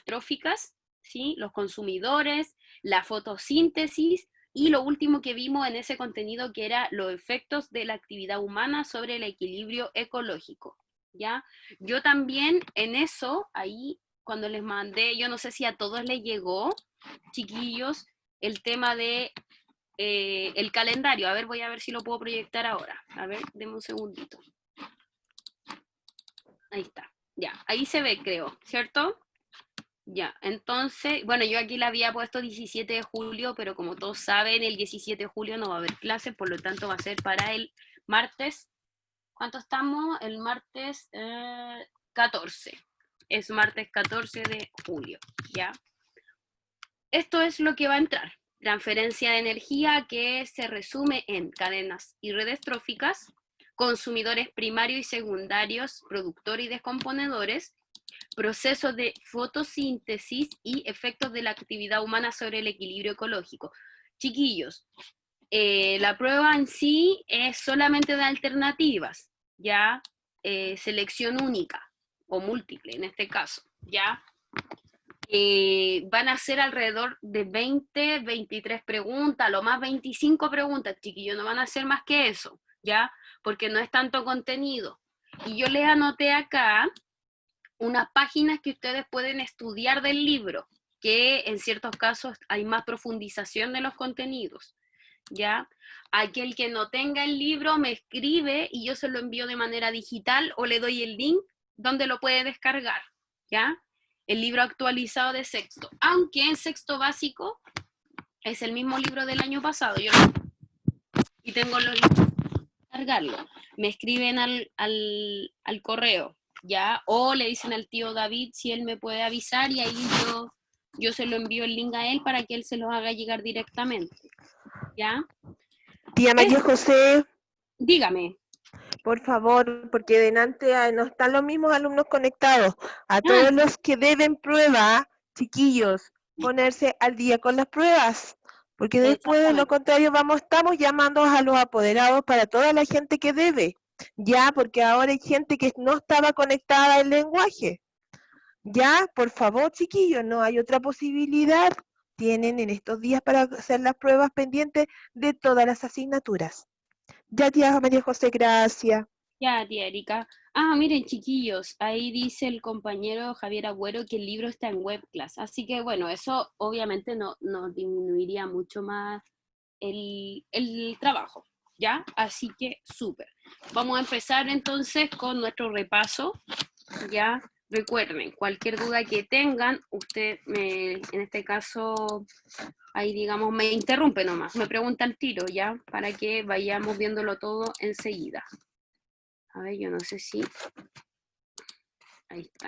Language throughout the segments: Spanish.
tróficas, ¿sí? Los consumidores, la fotosíntesis y lo último que vimos en ese contenido que era los efectos de la actividad humana sobre el equilibrio ecológico, ¿ya? Yo también en eso, ahí cuando les mandé, yo no sé si a todos les llegó, chiquillos, el tema de el calendario. A ver, voy a ver si lo puedo proyectar ahora. A ver, denme un segundito. Ahí está. Ya, ahí se ve, creo, ¿cierto? Ya, entonces, bueno, yo aquí le había puesto 17 de julio, pero como todos saben, el 17 de julio no va a haber clases, por lo tanto va a ser para el martes. ¿Cuánto estamos? El martes 14. Es martes 14 de julio, ¿ya? Esto es lo que va a entrar. Transferencia de energía que se resume en cadenas y redes tróficas, consumidores primarios y secundarios, productores y descomponedores, procesos de fotosíntesis y efectos de la actividad humana sobre el equilibrio ecológico. Chiquillos, la prueba en sí es solamente de alternativas, ya selección única o múltiple en este caso, ya van a ser alrededor de 20, 23 preguntas, lo más 25 preguntas, chiquillos, no van a ser más que eso, ¿ya? Porque no es tanto contenido. Y yo les anoté acá unas páginas que ustedes pueden estudiar del libro, que en ciertos casos hay más profundización de los contenidos, ¿ya? Aquel que no tenga el libro me escribe y yo se lo envío de manera digital o le doy el link donde lo puede descargar, ¿ya? El libro actualizado de sexto, aunque en sexto básico es el mismo libro del año pasado, y tengo los libros para cargarlo. Me escriben al correo, ¿ya? O le dicen al tío David si él me puede avisar y ahí yo se lo envío el link a él para que él se los haga llegar directamente, ¿ya? Tía Es, María José, dígame. por favor, porque delante no están los mismos alumnos conectados. A Ah, todos los que deben prueba, chiquillos, ponerse al día con las pruebas. Porque después, de lo exactamente. contrario, estamos llamando a los apoderados para toda la gente que debe. Ya, porque ahora hay gente que no estaba conectada al lenguaje. Ya, por favor, chiquillos, no hay otra posibilidad. Tienen en estos días para hacer las pruebas pendientes de todas las asignaturas. Ya, tía María José, gracias. Ya, tía Erika. Ah, miren, chiquillos, ahí dice el compañero Javier Agüero que el libro está en webclass. Así que, bueno, eso obviamente no disminuiría mucho más el trabajo, ¿ya? Así que, súper. Vamos a empezar entonces con nuestro repaso, ¿ya? Recuerden, cualquier duda que tengan, usted en este caso, ahí digamos, me interrumpe nomás, me pregunta al tiro, ¿ya? Para que vayamos viéndolo todo enseguida. A ver, yo no sé si... Ahí está.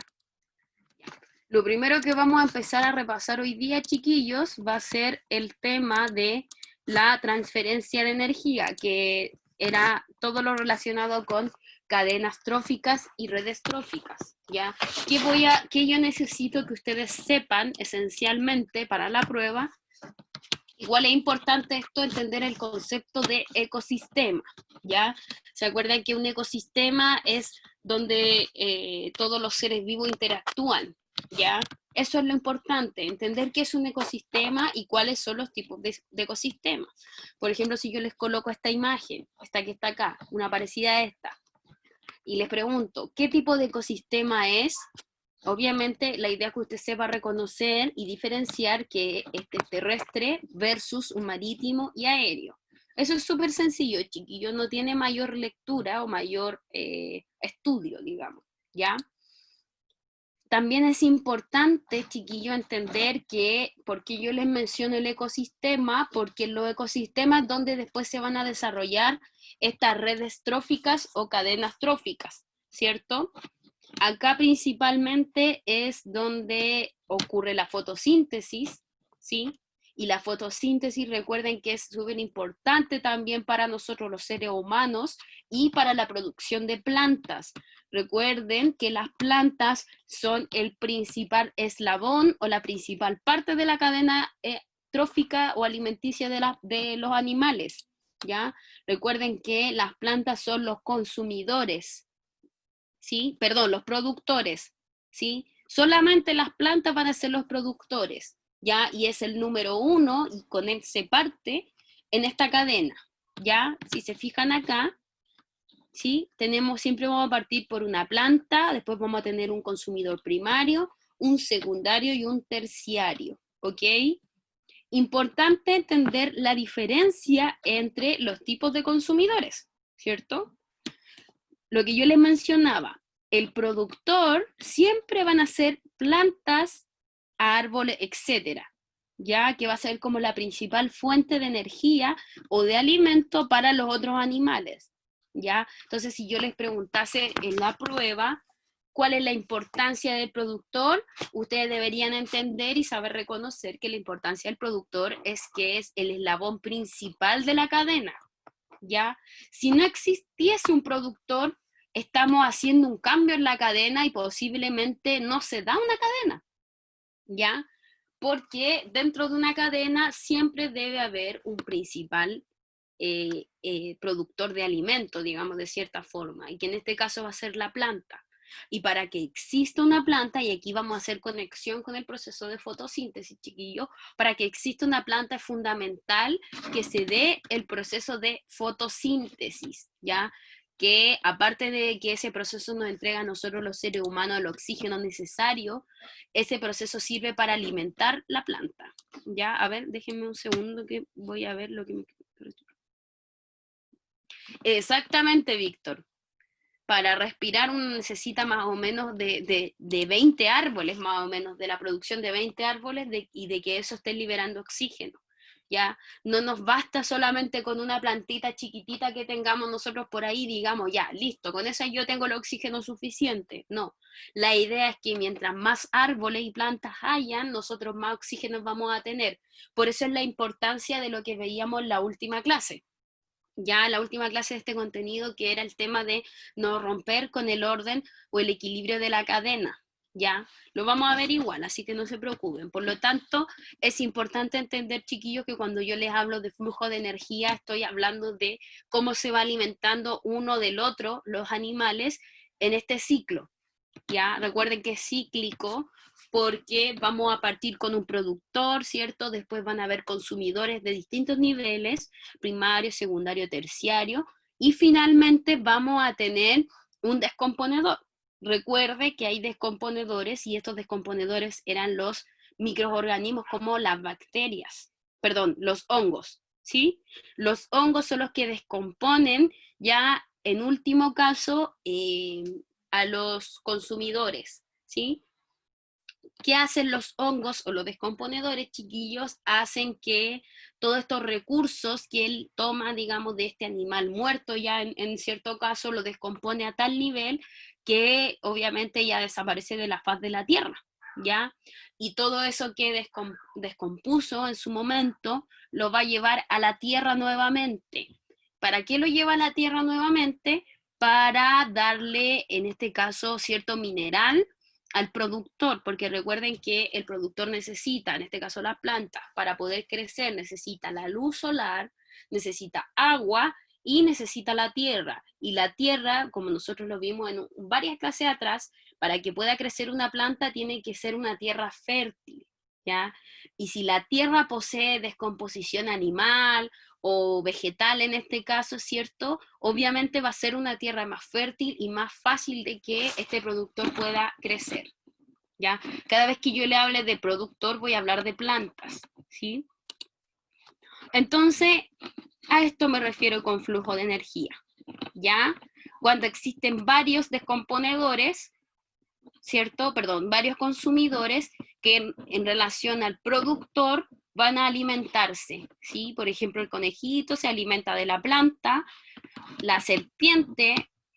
Lo primero que vamos a empezar a repasar hoy día, chiquillos, va a ser el tema de la transferencia de energía, que era todo lo relacionado con cadenas tróficas y redes tróficas, ¿ya? ¿Qué yo necesito que ustedes sepan esencialmente para la prueba? Igual es importante esto, entender el concepto de ecosistema, ¿ya? ¿Se acuerdan que un ecosistema es donde todos los seres vivos interactúan, ¿ya? Eso es lo importante, entender qué es un ecosistema y cuáles son los tipos de ecosistemas. Por ejemplo, si yo les coloco esta imagen, esta que está acá, una parecida a esta, y les pregunto, ¿qué tipo de ecosistema es? Obviamente, la idea es que usted sepa reconocer y diferenciar que este es terrestre versus un marítimo y aéreo. Eso es súper sencillo, chiquillo, no tiene mayor lectura o mayor estudio, digamos, ¿ya? También es importante, chiquillo, entender que, porque yo les menciono el ecosistema, porque los ecosistemas donde después se van a desarrollar estas redes tróficas o cadenas tróficas, ¿cierto? Acá principalmente es donde ocurre la fotosíntesis, ¿sí? Y la fotosíntesis, recuerden que es súper importante también para nosotros los seres humanos y para la producción de plantas. Recuerden que las plantas son el principal eslabón o la principal parte de la cadena trófica o alimenticia de los animales, ¿ya? Recuerden que las plantas son los consumidores, ¿sí? Perdón, los productores, ¿sí? Solamente las plantas van a ser los productores, ¿ya? Y es el número 1, y con él se parte en esta cadena, ¿ya? Si se fijan acá, ¿sí? Siempre vamos a partir por una planta, después vamos a tener un consumidor primario, un secundario y un terciario, ¿ok? Importante entender la diferencia entre los tipos de consumidores, ¿cierto? Lo que yo les mencionaba, el productor siempre van a ser plantas, árboles, etcétera, ya que va a ser como la principal fuente de energía o de alimento para los otros animales, ¿ya? Entonces, si yo les preguntase en la prueba cuál es la importancia del productor, ustedes deberían entender y saber reconocer que la importancia del productor es que es el eslabón principal de la cadena, ¿ya? Si no existiese un productor, estamos haciendo un cambio en la cadena y posiblemente no se da una cadena, ¿ya? Porque dentro de una cadena siempre debe haber un principal productor de alimento, digamos, de cierta forma, y que en este caso va a ser la planta. Y para que exista una planta, y aquí vamos a hacer conexión con el proceso de fotosíntesis, chiquillos, para que exista una planta es fundamental que se dé el proceso de fotosíntesis, ¿ya? Que aparte de que ese proceso nos entrega a nosotros los seres humanos el oxígeno necesario, ese proceso sirve para alimentar la planta, ¿ya? A ver, déjenme un segundo que voy a ver lo que me... Exactamente, Víctor. Para respirar uno necesita más o menos de 20 árboles, más o menos, de la producción de 20 árboles y de que eso esté liberando oxígeno. ¿Ya? No nos basta solamente con una plantita chiquitita que tengamos nosotros por ahí, digamos, ya, listo, con esa yo tengo el oxígeno suficiente. No, la idea es que mientras más árboles y plantas hayan, nosotros más oxígeno vamos a tener. Por eso es la importancia de lo que veíamos en la última clase. Ya la última clase de este contenido, que era el tema de no romper con el orden o el equilibrio de la cadena, ya lo vamos a ver igual, así que no se preocupen. Por lo tanto, es importante entender, chiquillos, que cuando yo les hablo de flujo de energía, estoy hablando de cómo se va alimentando uno del otro los animales en este ciclo. Ya recuerden que es cíclico, porque vamos a partir con un productor, ¿cierto? Después van a haber consumidores de distintos niveles, primario, secundario, terciario, y finalmente vamos a tener un descomponedor. Recuerde que hay descomponedores y estos descomponedores eran los microorganismos como las bacterias, perdón, los hongos, ¿sí? Los hongos son los que descomponen ya en último caso a los consumidores, ¿sí? ¿Qué hacen los hongos o los descomponedores, chiquillos? Hacen que todos estos recursos que él toma, digamos, de este animal muerto ya en cierto caso, lo descompone a tal nivel que obviamente ya desaparece de la faz de la tierra, ¿ya? Y todo eso que descompuso en su momento lo va a llevar a la tierra nuevamente. ¿Para qué lo lleva a la tierra nuevamente? Para darle, en este caso, cierto mineral al productor, porque recuerden que el productor necesita, en este caso la planta, para poder crecer, necesita la luz solar, necesita agua y necesita la tierra. Y la tierra, como nosotros lo vimos en varias clases atrás, para que pueda crecer una planta tiene que ser una tierra fértil, ¿ya? Y si la tierra posee descomposición animal o vegetal en este caso, ¿cierto? Obviamente va a ser una tierra más fértil y más fácil de que este productor pueda crecer, ¿ya? Cada vez que yo le hable de productor voy a hablar de plantas, ¿sí? Entonces, a esto me refiero con flujo de energía, ¿ya? Cuando existen varios descomponedores, ¿cierto? Perdón, varios consumidores que en relación al productor van a alimentarse, ¿sí? Por ejemplo, el conejito se alimenta de la planta, la serpiente,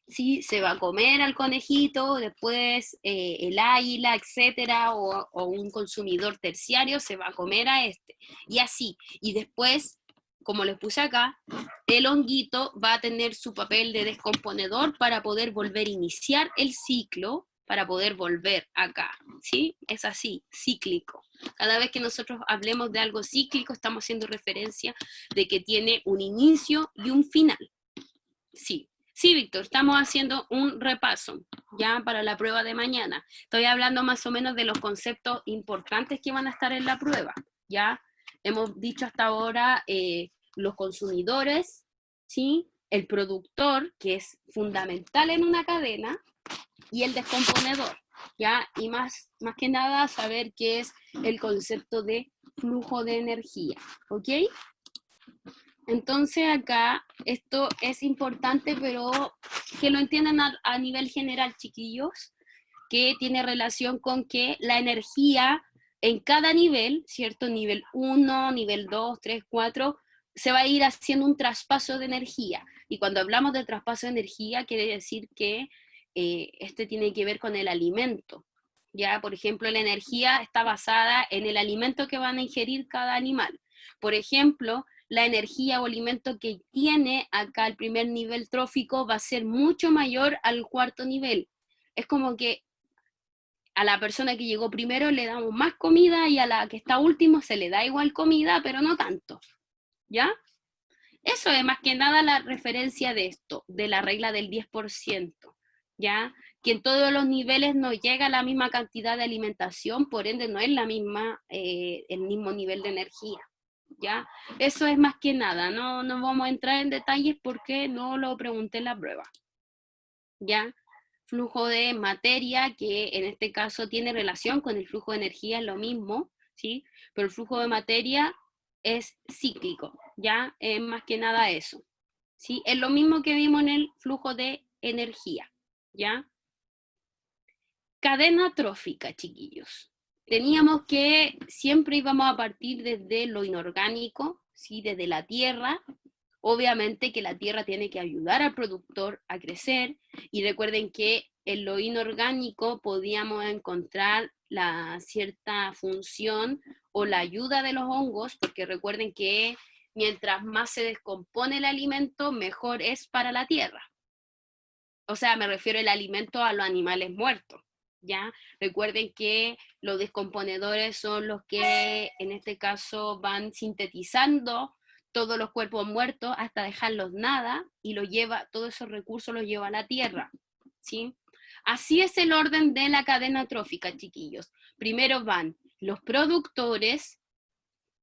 ¿sí? Se va a comer al conejito, después el águila, etcétera, o un consumidor terciario se va a comer a este, y así, y después, como les puse acá, el honguito va a tener su papel de descomponedor para poder volver a iniciar el ciclo, para poder volver acá, ¿sí? Es así, cíclico. Cada vez que nosotros hablemos de algo cíclico, estamos haciendo referencia de que tiene un inicio y un final. Sí, Sí, Víctor, estamos haciendo un repaso ya para la prueba de mañana. Estoy hablando más o menos de los conceptos importantes que van a estar en la prueba. Ya hemos dicho hasta ahora los consumidores, ¿sí? El productor, que es fundamental en una cadena, y el descomponedor, ¿ya? Y más que nada saber qué es el concepto de flujo de energía, ¿ok? Entonces acá esto es importante, pero que lo entiendan a nivel general, chiquillos, que tiene relación con que la energía en cada nivel, ¿cierto? Nivel 1, nivel 2, 3, 4, se va a ir haciendo un traspaso de energía. Y cuando hablamos de traspaso de energía, quiere decir que este tiene que ver con el alimento. Ya, por ejemplo, la energía está basada en el alimento que van a ingerir cada animal. Por ejemplo, la energía o alimento que tiene acá el primer nivel trófico va a ser mucho mayor al cuarto nivel. Es como que a la persona que llegó primero le damos más comida y a la que está último se le da igual comida, pero no tanto. ¿Ya? Eso es más que nada la referencia de esto, de la regla del 10%. ¿Ya? Que en todos los niveles no llega la misma cantidad de alimentación, por ende no es la misma, el mismo nivel de energía. ¿Ya? Eso es más que nada, no vamos a entrar en detalles porque no lo pregunté en la prueba. ¿Ya? Flujo de materia, que en este caso tiene relación con el flujo de energía, es lo mismo, ¿sí? Pero el flujo de materia es cíclico, ¿ya? Es más que nada eso, ¿sí? Es lo mismo que vimos en el flujo de energía, ¿ya? Cadena trófica, chiquillos. Teníamos que siempre íbamos a partir desde lo inorgánico, ¿sí? Desde la tierra. Obviamente que la tierra tiene que ayudar al productor a crecer, y recuerden que en lo inorgánico podíamos encontrar la cierta función o la ayuda de los hongos, porque recuerden que mientras más se descompone el alimento, mejor es para la tierra. O sea, me refiero al alimento a los animales muertos, ¿ya? Recuerden que los descomponedores son los que en este caso van sintetizando todos los cuerpos muertos hasta dejarlos nada, y todos esos recursos los lleva a la tierra, ¿sí? Así es el orden de la cadena trófica, chiquillos. Primero van los productores,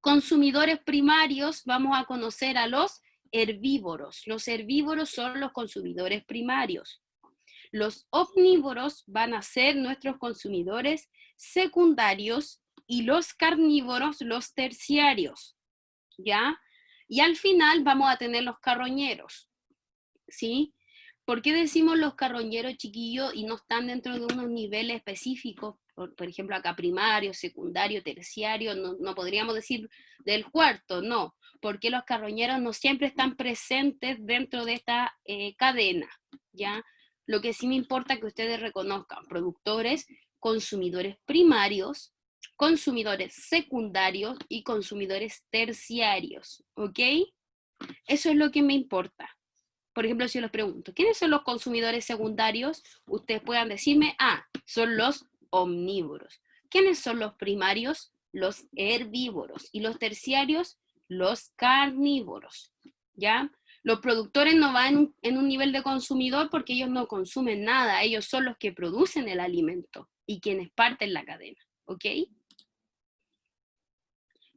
consumidores primarios, vamos a conocer a los herbívoros. Los herbívoros son los consumidores primarios. Los omnívoros van a ser nuestros consumidores secundarios y los carnívoros los terciarios, ¿ya? Y al final vamos a tener los carroñeros, ¿sí? ¿Por qué decimos los carroñeros, chiquillos, y no están dentro de unos niveles específicos? Por ejemplo, acá primario, secundario, terciario, no podríamos decir del cuarto, no, porque los carroñeros no siempre están presentes dentro de esta cadena, ¿ya? Lo que sí me importa que ustedes reconozcan: productores, consumidores primarios, consumidores secundarios y consumidores terciarios, ¿ok? Eso es lo que me importa. Por ejemplo, si yo les pregunto, ¿quiénes son los consumidores secundarios? Ustedes puedan decirme, son los omnívoros. ¿Quiénes son los primarios? Los herbívoros. Y los terciarios, los carnívoros. ¿Ya? Los productores no van en un nivel de consumidor porque ellos no consumen nada, ellos son los que producen el alimento y quienes parten la cadena, ¿ok?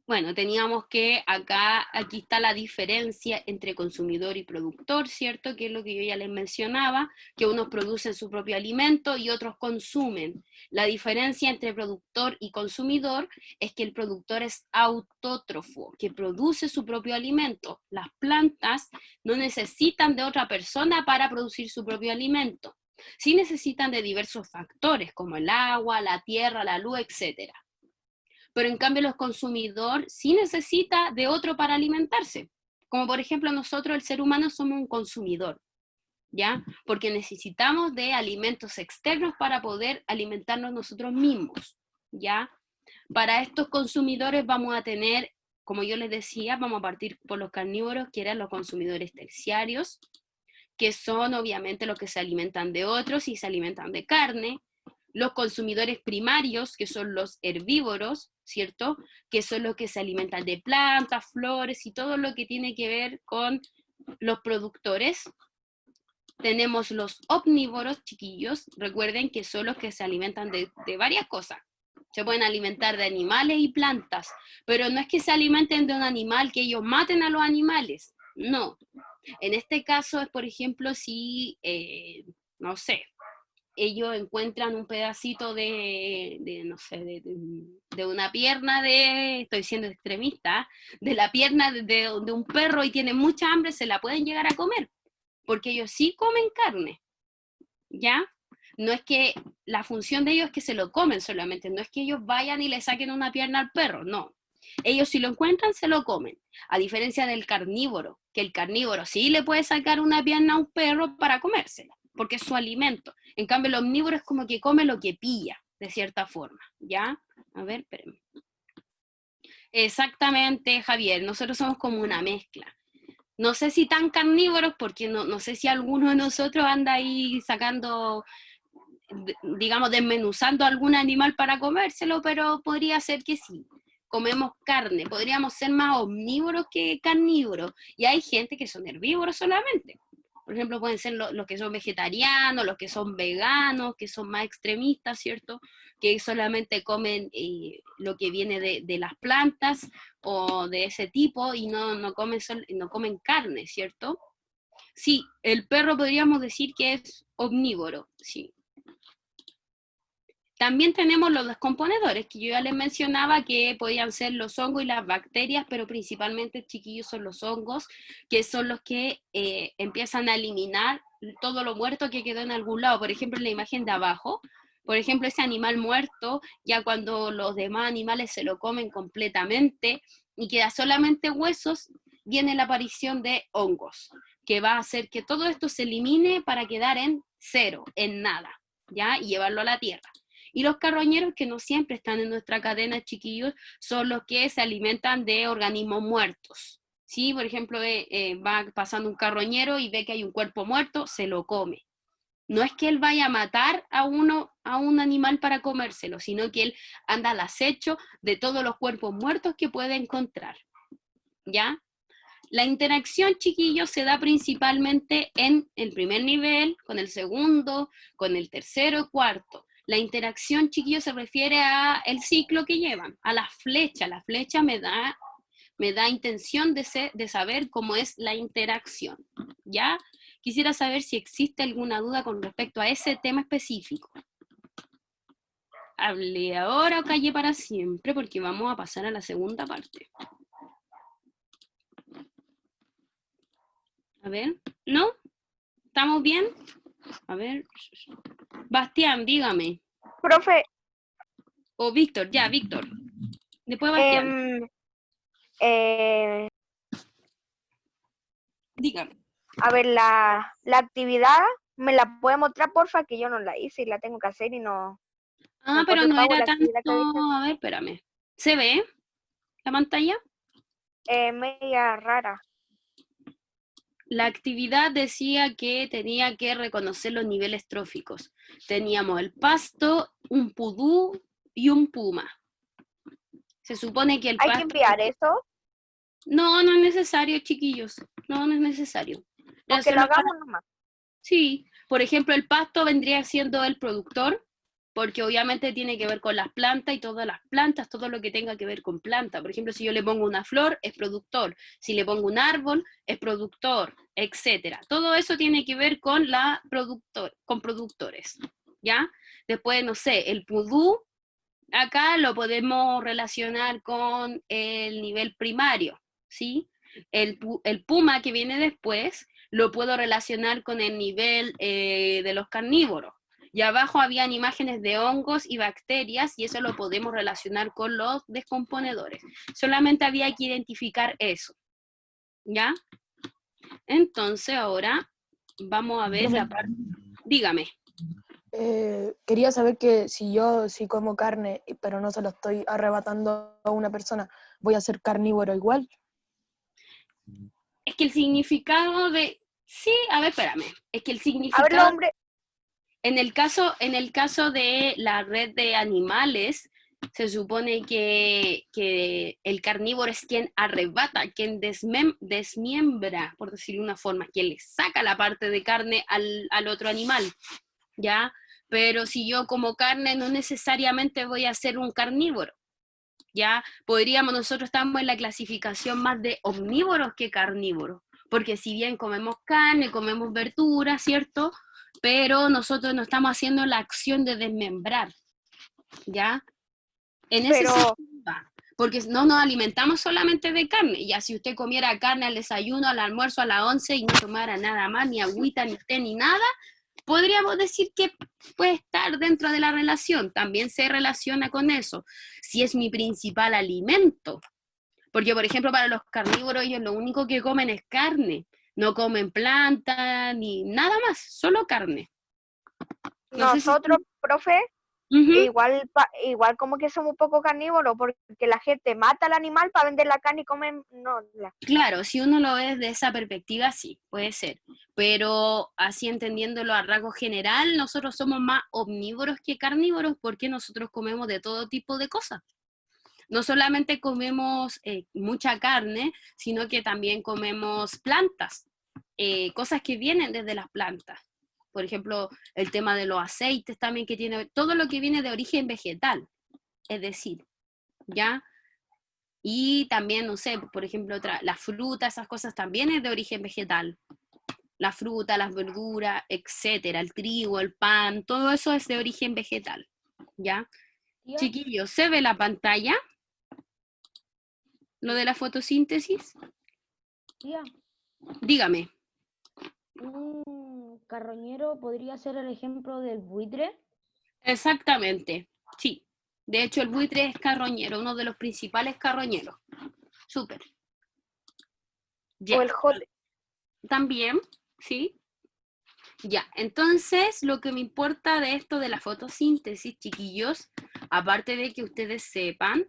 Bueno, teníamos que aquí está la diferencia entre consumidor y productor, ¿cierto? Que es lo que yo ya les mencionaba, que unos producen su propio alimento y otros consumen. La diferencia entre productor y consumidor es que el productor es autótrofo, que produce su propio alimento. Las plantas no necesitan de otra persona para producir su propio alimento. Sí necesitan de diversos factores, como el agua, la tierra, la luz, etcétera. Pero en cambio los consumidores sí necesita de otro para alimentarse. Como por ejemplo nosotros, el ser humano, somos un consumidor, ¿ya? Porque necesitamos de alimentos externos para poder alimentarnos nosotros mismos, ¿ya? Para estos consumidores vamos a tener, como yo les decía, vamos a partir por los carnívoros, que eran los consumidores terciarios, que son obviamente los que se alimentan de otros y se alimentan de carne. Los consumidores primarios, que son los herbívoros, ¿cierto? Que son los que se alimentan de plantas, flores y todo lo que tiene que ver con los productores. Tenemos los omnívoros, chiquillos. Recuerden que son los que se alimentan de varias cosas. Se pueden alimentar de animales y plantas, pero no es que se alimenten de un animal, que ellos maten a los animales. No. En este caso es, por ejemplo, si, no sé, ellos encuentran un pedacito no sé, de una pierna estoy siendo extremista, de la pierna de un perro y tienen mucha hambre, se la pueden llegar a comer, porque ellos sí comen carne, ¿ya? No es que la función de ellos es que se lo comen solamente, no es que ellos vayan y le saquen una pierna al perro, no. Ellos si lo encuentran, se lo comen. A diferencia del carnívoro, que el carnívoro sí le puede sacar una pierna a un perro para comérsela, porque es su alimento. En cambio, el omnívoro es como que come lo que pilla, de cierta forma, ¿ya? A ver, espérenme. Exactamente, Javier, nosotros somos como una mezcla. No sé si tan carnívoros, porque no sé si alguno de nosotros anda ahí sacando, digamos, desmenuzando algún animal para comérselo, pero podría ser que sí. Comemos carne, podríamos ser más omnívoros que carnívoros. Y hay gente que son herbívoros solamente. Por ejemplo, pueden ser los que son vegetarianos, los que son veganos, que son más extremistas, ¿cierto? Que solamente comen lo que viene de las plantas o de ese tipo y no comen carne, ¿cierto? Sí, el perro podríamos decir que es omnívoro, sí. También tenemos los descomponedores, que yo ya les mencionaba que podían ser los hongos y las bacterias, pero principalmente, chiquillos, son los hongos, que son los que empiezan a eliminar todo lo muerto que quedó en algún lado. Por ejemplo, en la imagen de abajo, por ejemplo, ese animal muerto, ya cuando los demás animales se lo comen completamente y queda solamente huesos, viene la aparición de hongos, que va a hacer que todo esto se elimine para quedar en cero, en nada, ¿ya? Y llevarlo a la tierra. Y los carroñeros, que no siempre están en nuestra cadena, chiquillos, son los que se alimentan de organismos muertos. ¿Sí? Por ejemplo, va pasando un carroñero y ve que hay un cuerpo muerto, se lo come. No es que él vaya a matar a un animal para comérselo, sino que él anda al acecho de todos los cuerpos muertos que puede encontrar. ¿Ya? La interacción, chiquillos, se da principalmente en el primer nivel, con el segundo, con el tercero y cuarto. La interacción, chiquillos, se refiere a el ciclo que llevan, a la flecha. La flecha me da intención de saber cómo es la interacción, ¿ya? Quisiera saber si existe alguna duda con respecto a ese tema específico. Hablé ahora o callé para siempre, porque vamos a pasar a la segunda parte. A ver, ¿no? ¿Estamos bien? A ver. Bastián, dígame. Profe, O Víctor, ya, Víctor. Después Bastián. Dígame. A ver, la actividad, ¿me la puede mostrar, porfa? Que yo no la hice y la tengo que hacer y no. Pero no era la tanto. actividad que dice. A ver, espérame. ¿Se ve la pantalla? Media rara. La actividad decía que tenía que reconocer los niveles tróficos. Teníamos el pasto, un pudú y un puma. Se supone que el ¿Hay pasto... que enviar eso? No, no es necesario, chiquillos. No es necesario. O que lo hagamos nomás. Sí, por ejemplo, el pasto vendría siendo el productor, porque obviamente tiene que ver con las plantas y todas las plantas, todo lo que tenga que ver con planta. Por ejemplo, si yo le pongo una flor, es productor. Si le pongo un árbol, es productor, etcétera. Todo eso tiene que ver con con productores, ¿ya? Después, no sé, el pudú, acá lo podemos relacionar con el nivel primario, ¿sí? El puma que viene después lo puedo relacionar con el nivel de los carnívoros. Y abajo habían imágenes de hongos y bacterias y eso lo podemos relacionar con los descomponedores. Solamente había que identificar eso, ¿ya? Entonces ahora vamos a ver la parte... Dígame. Quería saber que si yo como carne, pero no se lo estoy arrebatando a una persona, ¿voy a ser carnívoro igual? Es que el significado de... Sí, a ver, espérame. Es que el significado... A ver, En el caso de la red de animales, Se supone que el carnívoro es quien arrebata, quien desmiembra, por decirlo de una forma, quien le saca la parte de carne al otro animal, ¿ya? Pero si yo como carne no necesariamente voy a ser un carnívoro, ¿ya? Nosotros estamos en la clasificación más de omnívoros que carnívoros, porque si bien comemos carne, comemos verduras, ¿cierto? Pero nosotros no estamos haciendo la acción de desmembrar, ¿ya? En ese Pero, sentido va, porque no nos alimentamos solamente de carne, ya si usted comiera carne al desayuno, al almuerzo, a la 11 y no tomara nada más, ni agüita, ni té, ni nada, podríamos decir que puede estar dentro de la relación, también se relaciona con eso, si es mi principal alimento, porque por ejemplo para los carnívoros ellos lo único que comen es carne, no comen planta ni nada más, solo carne. No sé si... nosotros, profe, Ujú. igual como que somos un poco carnívoros, porque la gente mata al animal para vender la carne y comen, no, Claro, si uno lo ve desde esa perspectiva, sí, puede ser. Pero así entendiéndolo a rasgo general, nosotros somos más omnívoros que carnívoros porque nosotros comemos de todo tipo de cosas. No solamente comemos mucha carne, sino que también comemos plantas, cosas que vienen desde las plantas. Por ejemplo, el tema de los aceites también que tiene, todo lo que viene de origen vegetal, es decir, ¿ya? Y también, no sé, por ejemplo, la fruta, esas cosas también es de origen vegetal. La fruta, las verduras, etcétera, el trigo, el pan, todo eso es de origen vegetal, ¿ya? Tía, Chiquillos, ¿se ve la pantalla? Lo de la fotosíntesis. tía, Dígame. un carroñero podría ser el ejemplo del buitre. Exactamente, sí. De hecho, el buitre es carroñero, uno de los principales carroñeros. Súper. Ya. o el jote. También, ¿sí? Ya, entonces lo que me importa de esto de la fotosíntesis, chiquillos, aparte de que ustedes sepan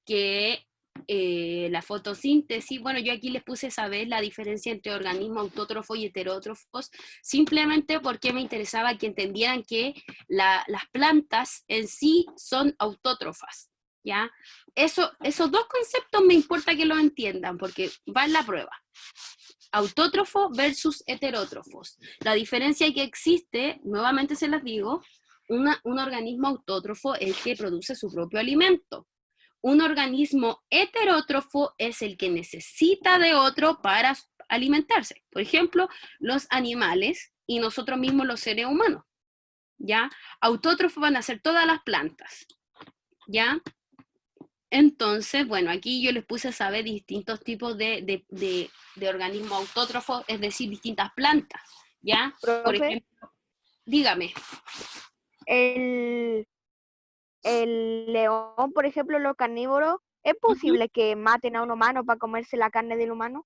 que la fotosíntesis, bueno, yo aquí les puse saber la diferencia entre organismos autótrofos y heterótrofos, simplemente porque me interesaba que entendieran que las plantas en sí son autótrofas, ¿ya? Esos dos conceptos me importa que lo entiendan, porque va en la prueba. Autótrofo versus heterótrofos. La diferencia que existe, nuevamente se las digo, un organismo autótrofo es el que produce su propio alimento. Un organismo heterótrofo es el que necesita de otro para alimentarse. Por ejemplo, los animales y nosotros mismos los seres humanos. ¿Ya? Autótrofos van a ser todas las plantas. ¿Ya? Entonces, bueno, aquí yo les puse a saber distintos tipos de organismos autótrofos, es decir, distintas plantas, ¿ya? Por Profe, ejemplo, dígame. el león, por ejemplo, los carnívoros, ¿es posible que maten a un humano para comerse la carne del humano?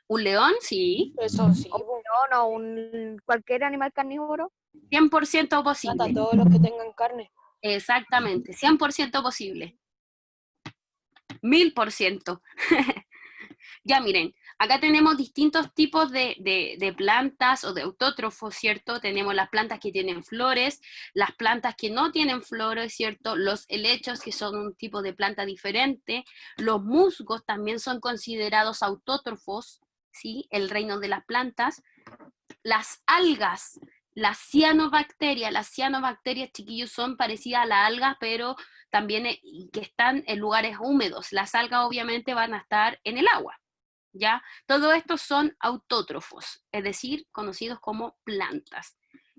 ¿Un león? Sí, Eso sí, ¿O un león o cualquier animal carnívoro? 100% mata posible. a todos los que tengan carne. Exactamente, 100% posible. 1000%. Ya miren, acá tenemos distintos tipos de plantas o de autótrofos, ¿cierto? Tenemos las plantas que tienen flores, las plantas que no tienen flores, ¿cierto? Los helechos, que son un tipo de planta diferente. Los musgos también son considerados autótrofos, ¿sí? El reino de las plantas. Las algas, las cianobacterias, chiquillos, son parecidas a las algas, pero también que están en lugares húmedos. Las algas obviamente van a estar en el agua, ¿ya? Todo esto son autótrofos, es decir, conocidos como plantas.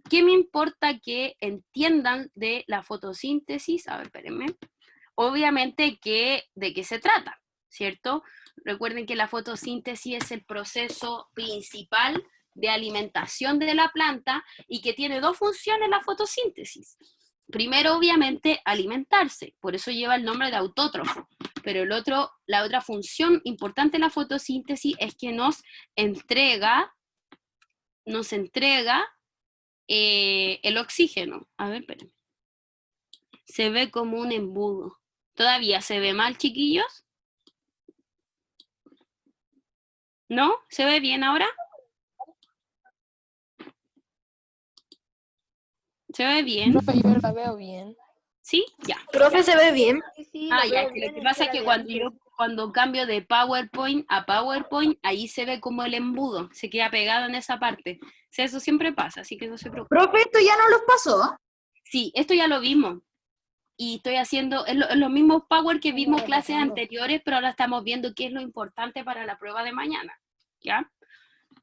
¿Qué me importa que entiendan de la fotosíntesis? A ver, espérenme. Obviamente de qué se trata, ¿cierto? Recuerden que la fotosíntesis es el proceso principal de alimentación de la planta y que tiene dos funciones la fotosíntesis. Primero, obviamente, alimentarse, por eso lleva el nombre de autótrofo, pero la otra función importante de la fotosíntesis es que nos entrega el oxígeno. A ver, espérenme. Se ve como un embudo. ¿Todavía se ve mal, chiquillos? ¿No? ¿Se ve bien ahora? ¿Se ve bien? Profe, yo la veo bien. ¿Sí? Ya. Profe, ¿se ve bien? Sí, Ah, lo ya, veo que bien, lo que es pasa es era que de cuando antes. cuando cambio de PowerPoint a PowerPoint, ahí se ve como el embudo, se queda pegado en esa parte. O sea, eso siempre pasa, así que no se preocupe. Profe, esto ya no los pasó. Sí, esto ya lo vimos. Y estoy haciendo, es los mismos Power que Estamos vimos clases repasando. anteriores, pero ahora estamos viendo qué es lo importante para la prueba de mañana. ¿Ya?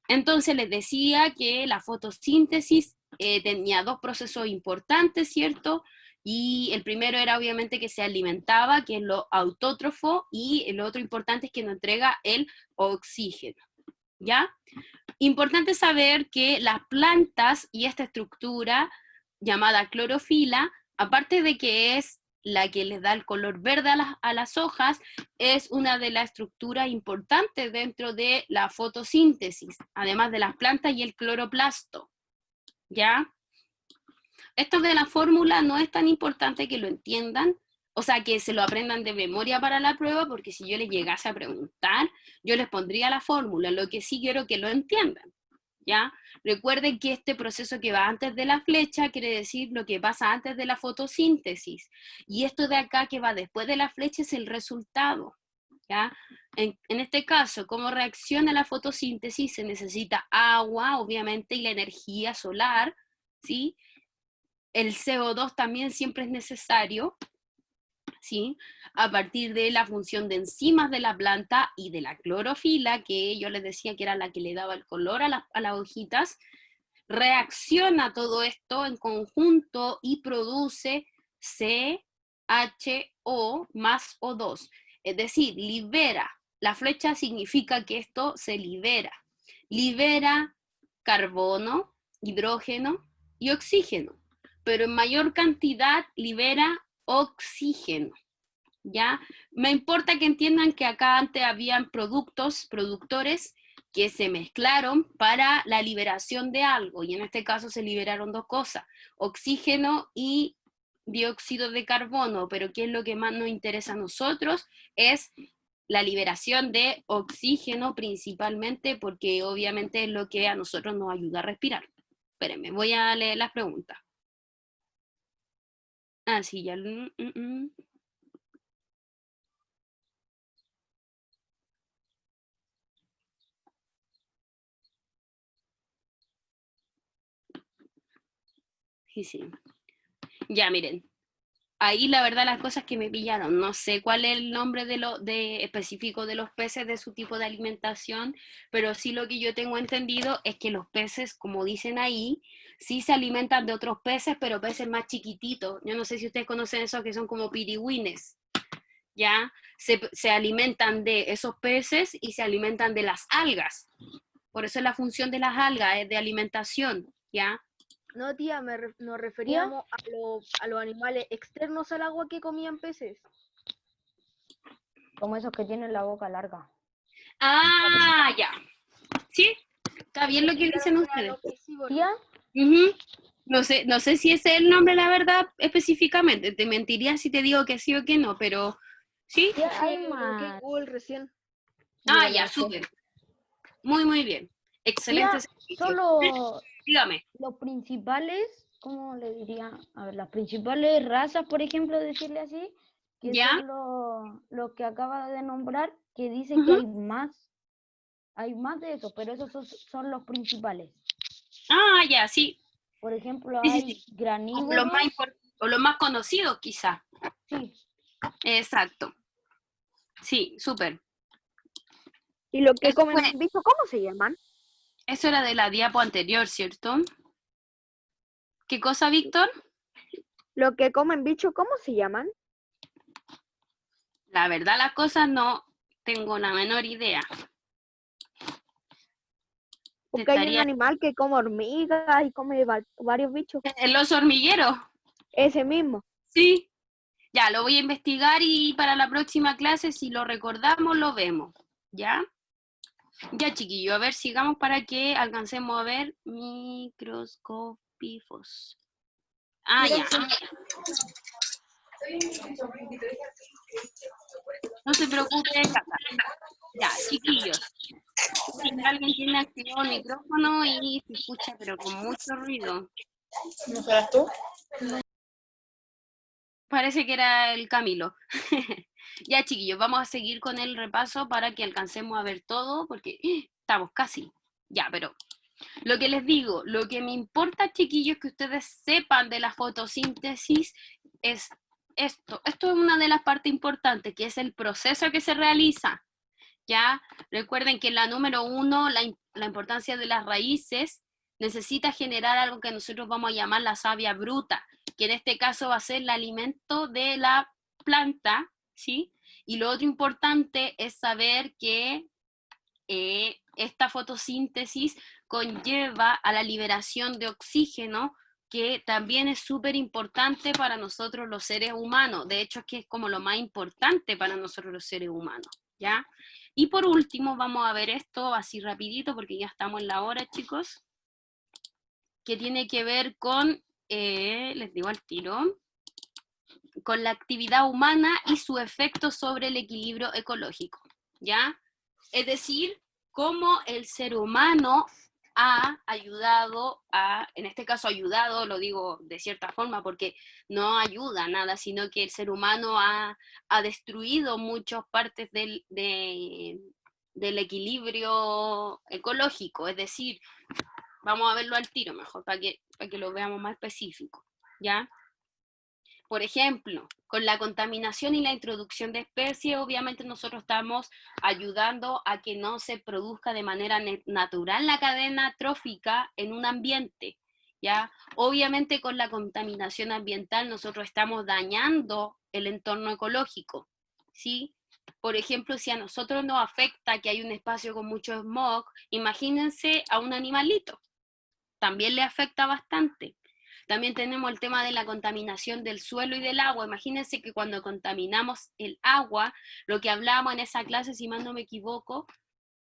Entonces les decía que la fotosíntesis tenía dos procesos importantes, ¿cierto? Y el primero era obviamente que se alimentaba, que es lo autótrofo, y el otro importante es que nos entrega el oxígeno, ¿ya? Importante saber que las plantas y esta estructura llamada clorofila, aparte de que es la que les da el color verde a las hojas, es una de las estructuras importantes dentro de la fotosíntesis, además de las plantas y el cloroplasto, ¿ya? Esto de la fórmula no es tan importante que lo entiendan, o sea, que se lo aprendan de memoria para la prueba, porque si yo les llegase a preguntar, yo les pondría la fórmula, lo que sí quiero que lo entiendan, ¿ya? Recuerden que este proceso que va antes de la flecha quiere decir lo que pasa antes de la fotosíntesis, y esto de acá que va después de la flecha es el resultado, ¿ya? En este caso, ¿cómo reacciona la fotosíntesis? Se necesita agua, obviamente, y la energía solar, ¿sí? El CO2 también siempre es necesario, ¿sí? A partir de la función de enzimas de la planta y de la clorofila, que yo les decía que era la que le daba el color a las hojitas, reacciona todo esto en conjunto y produce CHO más O2, es decir, libera. La flecha significa que esto se libera carbono, hidrógeno y oxígeno, pero en mayor cantidad libera oxígeno, ¿ya? Me importa que entiendan que acá antes habían productores que se mezclaron para la liberación de algo, y en este caso se liberaron dos cosas, oxígeno y dióxido de carbono, pero ¿qué es lo que más nos interesa a nosotros? Es la liberación de oxígeno principalmente, porque obviamente es lo que a nosotros nos ayuda a respirar. Espérenme, voy a leer las preguntas. Ah, sí, ya. Sí, sí. Ya, miren. Ahí la verdad las cosas que me pillaron, no sé cuál es el nombre específico de los peces, de su tipo de alimentación, pero sí lo que yo tengo entendido es que los peces, como dicen ahí, sí se alimentan de otros peces, pero peces más chiquititos. Yo no sé si ustedes conocen esos que son como pirigüines, ¿ya? Se alimentan de esos peces y se alimentan de las algas. Por eso es la función de las algas, es de alimentación, ¿ya? No, tía, nos referíamos a los animales externos al agua que comían peces. Como esos que tienen la boca larga. Ah, ya. ¿Sí? Está bien lo que dicen Claro, ustedes. los piscívoros. ¿Tía? Ujú. No sé si ese es el nombre, la verdad, específicamente. Te mentiría si te digo que sí o que no, pero sí. Tía, Sí, hay lo busqué en más. Google recién. Ah, Yo ya, lo sé. súper. Muy bien. Excelente Tía, servicio. son Dígame. los principales, ¿cómo le diría? A ver, las principales razas, por ejemplo, decirle así, que ¿Ya? son los que acaba de nombrar, que dice que Ujú. hay más de eso, pero esos son los principales. Ah, ya, sí. Por ejemplo, Sí, sí, hay sí. Como los más granívoros, o los más conocidos, quizá. sí, Exacto. Sí, súper. ¿Y lo que Eso fue, comen bicho, cómo se llaman? eso era de la diapo anterior, ¿cierto? ¿Qué cosa, Víctor? Lo que comen bicho, ¿cómo se llaman? La verdad, las cosas no tengo la menor idea. Porque hay un Estaría animal que come hormigas y come varios bichos. el oso hormiguero. Ese mismo. Sí. Ya, lo voy a investigar y para la próxima clase, si lo recordamos, lo vemos. ¿Ya? Ya, chiquillo, a ver, sigamos para que alcancemos a ver microscopifos. Ah, ya. No se preocupe, Cata. Ya, chiquillos. Si alguien tiene activado el micrófono y se escucha, pero con mucho ruido. ¿No serás tú? Parece que era el Camilo. Ya, chiquillos, vamos a seguir con el repaso para que alcancemos a ver todo, porque estamos casi. Ya, pero lo que les digo, lo que me importa, chiquillos, que ustedes sepan de la fotosíntesis es esto. Esto es una de las partes importantes, que es el proceso que se realiza. ¿Ya? Recuerden que la número 1, la importancia de las raíces, necesita generar algo que nosotros vamos a llamar la savia bruta, que en este caso va a ser el alimento de la planta, ¿sí? Y lo otro importante es saber que esta fotosíntesis conlleva a la liberación de oxígeno, que también es súper importante para nosotros los seres humanos. De hecho, es que es como lo más importante para nosotros los seres humanos, ¿ya? Y por último, vamos a ver esto así rapidito, porque ya estamos en la hora, chicos, que tiene que ver con, les digo al tiro, con la actividad humana y su efecto sobre el equilibrio ecológico, ¿ya? Es decir, cómo el ser humano ha ayudado a, en este caso ayudado, lo digo de cierta forma porque no ayuda a nada, sino que el ser humano ha destruido muchas partes del equilibrio ecológico, es decir, vamos a verlo al tiro mejor, para que lo veamos más específico, ¿ya? Por ejemplo, con la contaminación y la introducción de especies, obviamente nosotros estamos ayudando a que no se produzca de manera natural la cadena trófica en un ambiente, ¿ya? Obviamente con la contaminación ambiental nosotros estamos dañando el entorno ecológico, ¿sí? Por ejemplo, si a nosotros nos afecta que hay un espacio con mucho smog, imagínense a un animalito, también le afecta bastante. También tenemos el tema de la contaminación del suelo y del agua. Imagínense que cuando contaminamos el agua, lo que hablábamos en esa clase, si mal no me equivoco,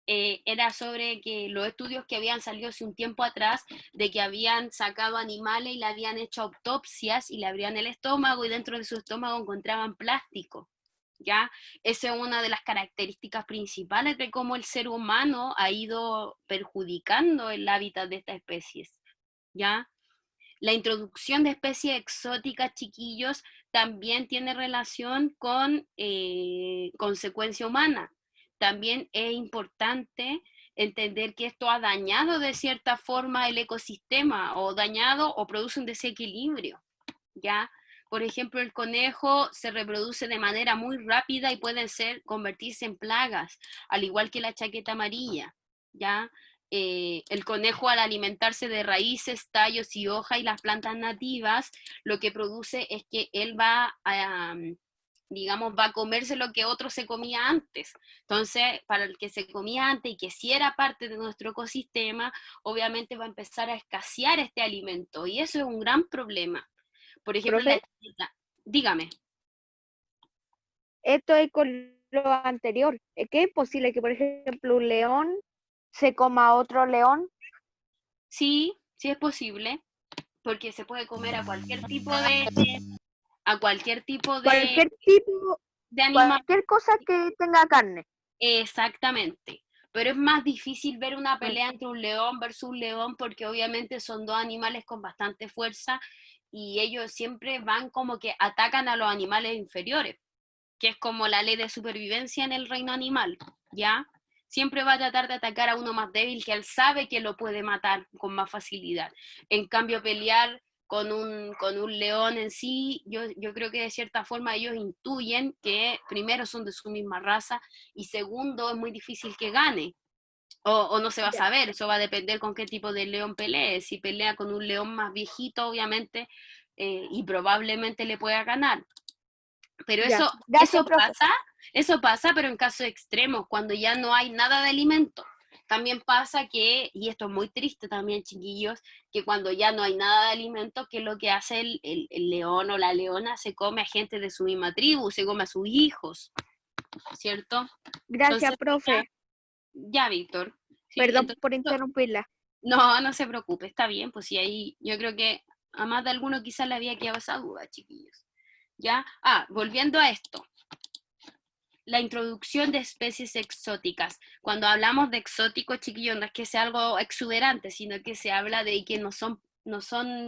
era sobre que los estudios que habían salido hace un tiempo atrás, de que habían sacado animales y le habían hecho autopsias y le abrían el estómago y dentro de su estómago encontraban plástico, ¿ya? Esa es una de las características principales de cómo el ser humano ha ido perjudicando el hábitat de estas especies, ¿ya? La introducción de especies exóticas, chiquillos, también tiene relación con consecuencia humana. También es importante entender que esto ha dañado de cierta forma el ecosistema, o dañado o produce un desequilibrio, ¿ya? Por ejemplo, el conejo se reproduce de manera muy rápida y pueden convertirse en plagas, al igual que la chaqueta amarilla, ¿ya? El conejo, al alimentarse de raíces, tallos y hojas y las plantas nativas, lo que produce es que él va a comerse lo que otro se comía antes. Entonces, para el que se comía antes y que sí era parte de nuestro ecosistema, obviamente va a empezar a escasear este alimento, y eso es un gran problema. Por ejemplo, Profe, dígame. esto es con lo anterior. ¿Es que es posible que, por ejemplo, un león se coma a otro león? Sí, sí es posible, porque se puede comer a cualquier tipo Cualquier tipo, de animal. cualquier cosa que tenga carne. Exactamente. Pero es más difícil ver una pelea entre un león versus un león, porque obviamente son dos animales con bastante fuerza y ellos siempre van como que atacan a los animales inferiores, que es como la ley de supervivencia en el reino animal, ¿ya? Siempre va a tratar de atacar a uno más débil, que él sabe que lo puede matar con más facilidad. En cambio, pelear con un león en sí, yo creo que de cierta forma ellos intuyen que primero son de su misma raza y segundo es muy difícil que gane. O no se va a saber, eso va a depender con qué tipo de león pelee. Si pelea con un león más viejito, obviamente, y probablemente le pueda ganar. Pero Ya. Gracias, profe. eso pasa, pero en casos extremos, cuando ya no hay nada de alimento. También pasa que, y esto es muy triste también, chiquillos, que cuando ya no hay nada de alimento, que es lo que hace el león o la leona, se come a gente de su misma tribu, se come a sus hijos, ¿cierto? Gracias, Entonces, profe. ya, Víctor. ¿sí? Perdón Entonces, por interrumpirla. no se preocupe, está bien, pues sí, ahí yo creo que a más de alguno quizás le había quedado esa duda, chiquillos. ¿Ya? Volviendo a esto. La introducción de especies exóticas. Cuando hablamos de exóticos, chiquillos, no es que sea algo exuberante, sino que se habla de que no son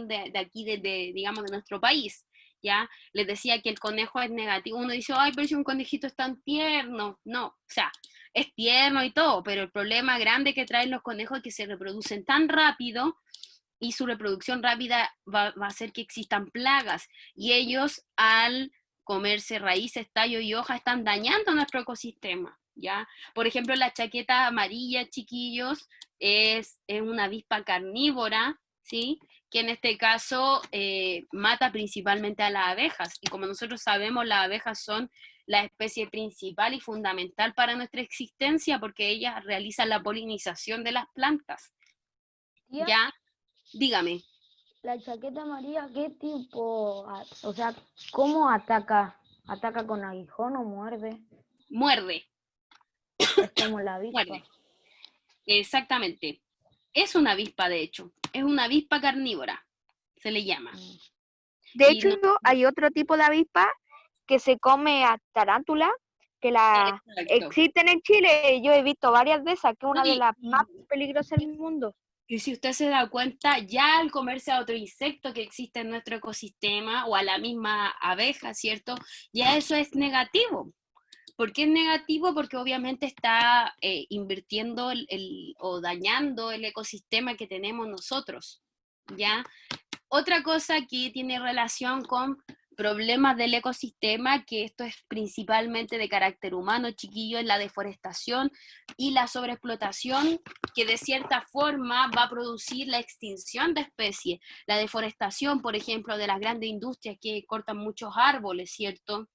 de aquí, digamos, de nuestro país, ¿ya? Les decía que el conejo es negativo. Uno dice, ay, pero si un conejito es tan tierno. No, o sea, es tierno y todo, pero el problema grande que traen los conejos es que se reproducen tan rápido y su reproducción rápida va a hacer que existan plagas. Y ellos, al comerse raíces, tallos y hojas, están dañando nuestro ecosistema, ¿ya? Por ejemplo, la chaqueta amarilla, chiquillos, es una avispa carnívora, ¿sí? Que en este caso mata principalmente a las abejas. Y como nosotros sabemos, las abejas son la especie principal y fundamental para nuestra existencia porque ellas realizan la polinización de las plantas. Tía, ¿Ya? Dígame. la chaqueta amarilla, ¿qué tipo? O sea, ¿cómo ataca? ¿Ataca con aguijón o muerde? Muerde, Es como la avispa. muerde. Exactamente. Es una avispa, de hecho. Es una avispa carnívora, se le llama. De Y hecho, hay otro tipo de avispa que se come a tarántula, que la Exacto. existen en Chile. Yo he visto varias de esas, que es una de Y- las más peligrosas del mundo. Y si usted se da cuenta, ya al comerse a otro insecto que existe en nuestro ecosistema o a la misma abeja, ¿cierto? Ya eso es negativo. ¿Por qué es negativo? Porque obviamente está invirtiendo o dañando el ecosistema que tenemos nosotros, ¿ya? Otra cosa que tiene relación con problemas del ecosistema, que esto es principalmente de carácter humano, chiquillos, es la deforestación y la sobreexplotación, que de cierta forma va a producir la extinción de especies. La deforestación, por ejemplo, de las grandes industrias que cortan muchos árboles, ¿cierto?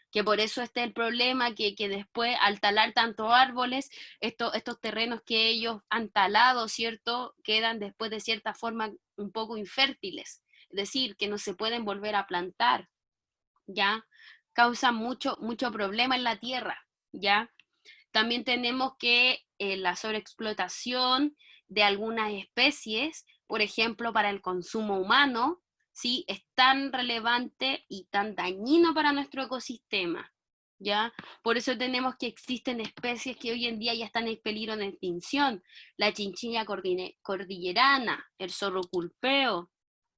Que por eso está el problema, que después al talar tantos árboles, estos terrenos que ellos han talado, ¿cierto? Quedan después de cierta forma un poco infértiles, es decir, que no se pueden volver a plantar, ¿ya? Causan mucho problema en la tierra, ¿ya? También tenemos que la sobreexplotación de algunas especies, por ejemplo, para el consumo humano, ¿sí? Es tan relevante y tan dañino para nuestro ecosistema, ¿ya? Por eso tenemos que existen especies que hoy en día ya están en peligro de extinción, la chinchilla cordillerana, el zorro culpeo,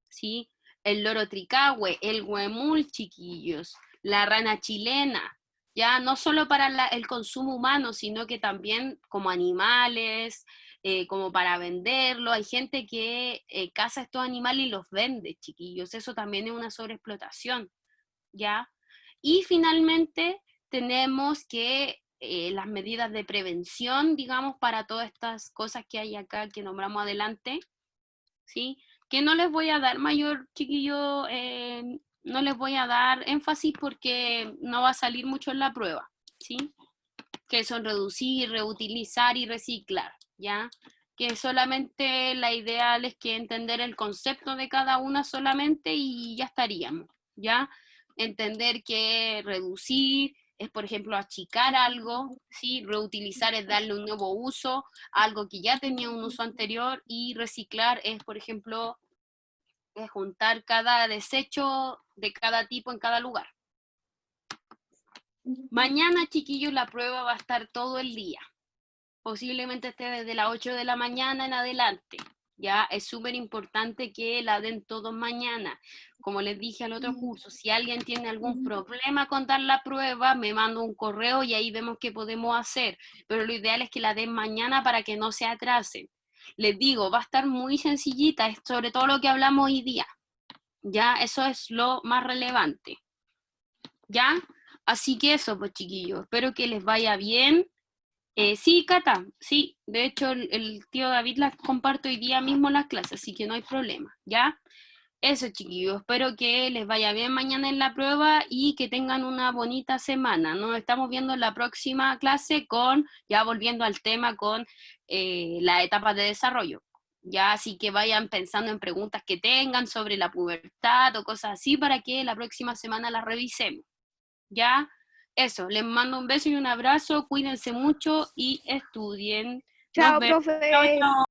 ¿sí? El loro tricahue, el huemul, chiquillos, la rana chilena, ya no solo para el consumo humano, sino que también como animales, como para venderlo. Hay gente que caza estos animales y los vende, chiquillos. Eso también es una sobreexplotación, ¿ya? Y finalmente tenemos que las medidas de prevención, digamos, para todas estas cosas que hay acá que nombramos adelante, ¿sí? Que no les voy a dar mayor, chiquillo, no les voy a dar énfasis porque no va a salir mucho en la prueba, ¿sí? Que son reducir, reutilizar y reciclar, ¿ya? Que solamente la ideal es que entender el concepto de cada una solamente y ya estaríamos, ¿ya? Entender que reducir es, por ejemplo, achicar algo, ¿sí? Reutilizar es darle un nuevo uso a algo que ya tenía un uso anterior y reciclar es, por ejemplo, es juntar cada desecho de cada tipo en cada lugar. Mañana, chiquillos, la prueba va a estar todo el día. Posiblemente esté desde las 8 de la mañana en adelante. Ya es súper importante que la den todos mañana. Como les dije al otro curso, si alguien tiene algún problema con dar la prueba, me manda un correo y ahí vemos qué podemos hacer. Pero lo ideal es que la den mañana para que no se atrasen. Les digo, va a estar muy sencillita, es sobre todo lo que hablamos hoy día. Ya, eso es lo más relevante. ¿Ya? Así que eso, pues chiquillos, espero que les vaya bien. Sí, Cata, sí, de hecho el tío David las comparto hoy día mismo en las clases, así que no hay problema, ¿ya? Eso, chiquillos, espero que les vaya bien mañana en la prueba y que tengan una bonita semana. Nos estamos viendo en la próxima clase ya volviendo al tema, con la etapa de desarrollo. Ya, así que vayan pensando en preguntas que tengan sobre la pubertad o cosas así para que la próxima semana las revisemos. ¿Ya? Eso, les mando un beso y un abrazo, cuídense mucho y estudien. Nos Chao, vemos. Chao, profe. chao.